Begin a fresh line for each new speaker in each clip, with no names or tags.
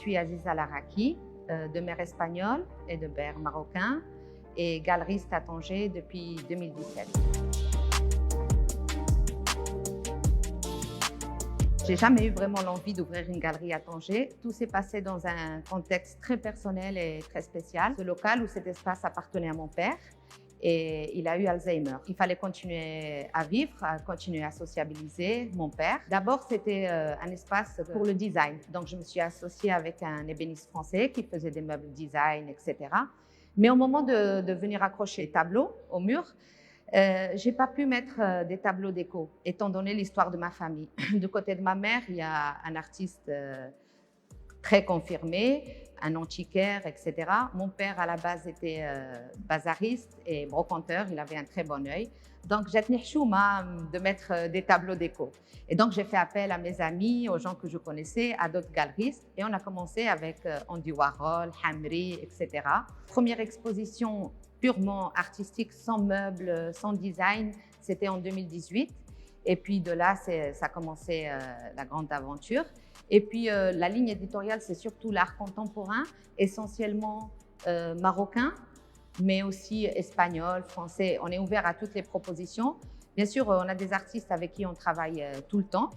suis Aziza Laraki, de mère espagnole et de père marocain, et galeriste à Tanger depuis 2017. J'ai jamais eu vraiment l'envie d'ouvrir une galerie à Tanger. Tout s'est passé dans un contexte très personnel et très spécial. Ce local où cet espace appartenait à mon père et il a eu Alzheimer. Il fallait continuer à vivre, à continuer à sociabiliser mon père. D'abord, c'était un espace pour le design. Donc, je me suis associée avec un ébéniste français qui faisait des meubles design, etc. Mais au moment de venir accrocher les tableaux au mur, j'ai pas pu mettre des tableaux déco, étant donné l'histoire de ma famille. Du côté de ma mère, il y a un artiste très confirmé, un antiquaire, etc. Mon père, à la base, était bazariste et brocanteur. Il avait un très bon œil. Donc, j'ai tenu chouma de mettre des tableaux déco. Et donc, j'ai fait appel à mes amis, aux gens que je connaissais, à d'autres galeristes. Et on a commencé avec Andy Warhol, Hamri, etc. Première exposition purement artistique, sans meubles, sans design, c'était en 2018. Et puis de là, ça a commencé la grande aventure. Et puis la ligne éditoriale, c'est surtout l'art contemporain, essentiellement marocain, mais aussi espagnol, français. On est ouvert à toutes les propositions. Bien sûr, on a des artistes avec qui on travaille tout le temps,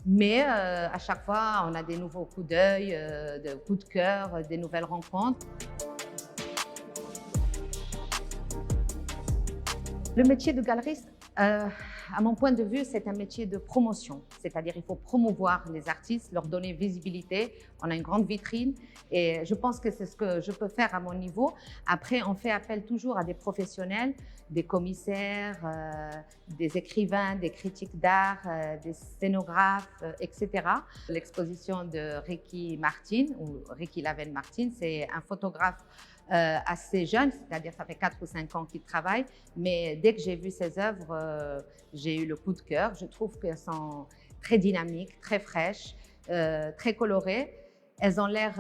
mais à chaque fois, on a des nouveaux coups d'œil, de coups de cœur, des nouvelles rencontres. Le métier de galeriste, à mon point de vue, c'est un métier de promotion. C'est-à-dire il faut promouvoir les artistes, leur donner visibilité. On a une grande vitrine et je pense que c'est ce que je peux faire à mon niveau. Après, on fait appel toujours à des professionnels, des commissaires, des écrivains, des critiques d'art, des scénographes, etc. L'exposition de Ricky Martin, ou Ricky Lavelle Martin, c'est un photographe assez jeune, c'est-à-dire ça fait 4 ou 5 ans qu'il travaille, mais dès que j'ai vu ses œuvres, j'ai eu le coup de cœur. Je trouve qu'elles sont très dynamiques, très fraîches, très colorées. Elles ont l'air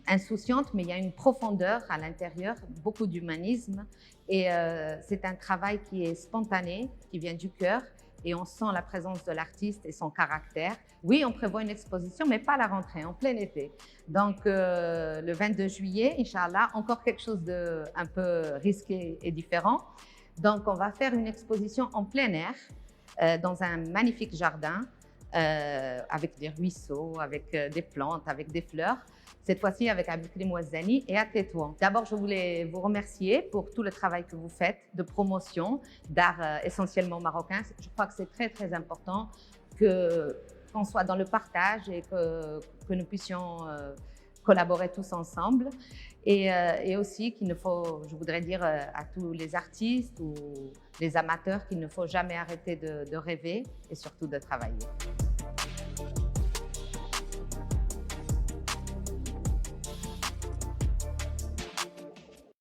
insouciantes, mais il y a une profondeur à l'intérieur, beaucoup d'humanisme. Et c'est un travail qui est spontané, qui vient du cœur. Et on sent la présence de l'artiste et son caractère. Oui, on prévoit une exposition, mais pas à la rentrée, en plein été. Donc, le 22 juillet, Inch'Allah, encore quelque chose de un peu risqué et différent. Donc, on va faire une exposition en plein air, dans un magnifique jardin, avec des ruisseaux, avec des plantes, avec des fleurs. Cette fois-ci avec Abdelkrim Mouazzani et à Tétouan. D'abord, je voulais vous remercier pour tout le travail que vous faites de promotion d'art essentiellement marocain. Je crois que c'est très, très important qu'on soit dans le partage et que nous puissions collaborer tous ensemble. Et aussi qu'il ne faut, je voudrais dire à tous les artistes ou les amateurs qu'il ne faut jamais arrêter de rêver et surtout de travailler.